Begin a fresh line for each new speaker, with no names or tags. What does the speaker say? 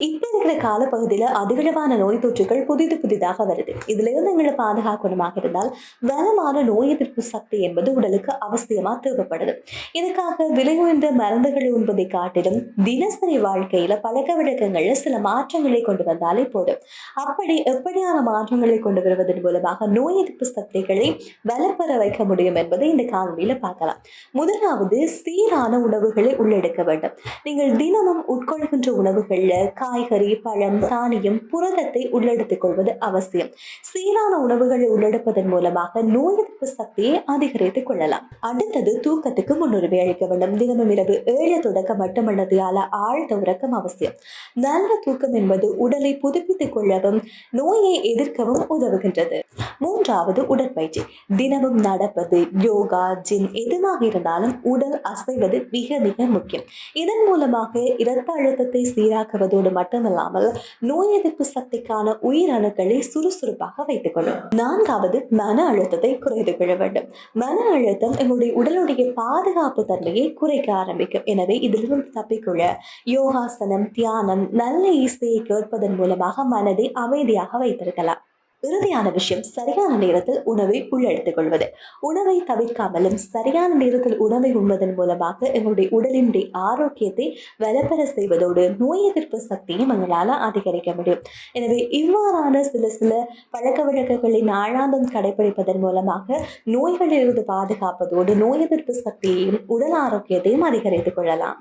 இப்ப இருக்கிற காலப்பகுதியில அதிகளவான நோய் தொற்றுகள் புதிதாக வருது. இதுல இருந்து எங்களை பாதுகாக்கணுமாக இருந்தால், பலமான நோய் எதிர்ப்பு சக்தி என்பது உடலுக்கு அவசியமா தேவைப்படுது. இதுக்காக விலை உயர்ந்த மருந்துகளை உண்பதை காட்டிலும், தினசரி வாழ்க்கையில பழக்கவழக்கங்கள்ல சில மாற்றங்களை கொண்டு வந்தாலே போதும். அப்படி எப்படியான மாற்றங்களை கொண்டு வருவதன் மூலமாக நோய் எதிர்ப்பு சக்திகளை பலப்பெற வைக்க முடியும் என்பதை இந்த காணொலியில பார்க்கலாம். முதலாவது சீரான உணவுகளை உள்ளெடுக்க வேண்டும். நீங்கள் தினமும் உட்கொள்கின்ற உணவுகள்ல காய்கறி, பழம், தானியம், புரதத்தை உள்ளெடுத்துக் கொள்வது அவசியம். சீரான உணவுகளை உள்ளெடுப்பதன் மூலமாக நோய் எதிர்ப்பு சக்தியை அதிகரித்துக் கொள்ளலாம். அடுத்தது தூக்கத்துக்கு முன்னுரிமை அளிக்க வேண்டும். தினமும் இரவு 7 தொடக்கம் 8 மணி நேர ஆழ்ந்த உறக்கம் அவசியம். நல்ல தூக்கம் என்பது உடலை புதுப்பித்துக் கொள்ளவும் நோயை எதிர்க்கவும் உதவுகின்றது. மூன்றாவது உடற்பயிற்சி. தினமும் நடப்பது, யோகா, ஜிம் எதுவாக இருந்தாலும் உடல் அசைவது மிக மிக முக்கியம். இதன் மூலமாக இரத்த அழுத்தத்தை சீராக்குவதோடு மட்டுமல்லாமல் நோய் எதிர்ப்பு சக்திக்கான உயிரணுக்களை சுறுசுறுப்பாக வைத்துக் கொள்ளும். நான்காவது மன அழுத்தத்தை குறைத்து கொள்ள வேண்டும். மன அழுத்தம் எங்களுடைய உடலுடைய பாதுகாப்பு தன்மையை குறைக்க ஆரம்பிக்கும். எனவே இதிலிருந்து தப்பிக்கொள்ள யோகாசனம், தியானம், நல்ல இசையை கேட்பதன் மூலமாக மனதை அமைதியாக வைத்திருக்கலாம். இறுதியான விஷயம், சரியான நேரத்தில் உணவை உள்ளெடுத்துக் கொள்வது. உணவை தவிர்க்காமலும் சரியான நேரத்தில் உணவை உண்பதன் மூலமாக எங்களுடைய உடலினுடைய ஆரோக்கியத்தை வலுப்பெற செய்வதோடு நோய் எதிர்ப்பு சக்தியும் எங்களால் அதிகரிக்க முடியும். எனவே இவ்வாறான சில பழக்க வழக்கங்களை நாளாந்தம் கடைபிடிப்பதன் மூலமாக நோய்களிலிருந்து பாதுகாப்பதோடு நோய் எதிர்ப்பு சக்தியையும் உடல் ஆரோக்கியத்தையும் அதிகரித்துக் கொள்ளலாம்.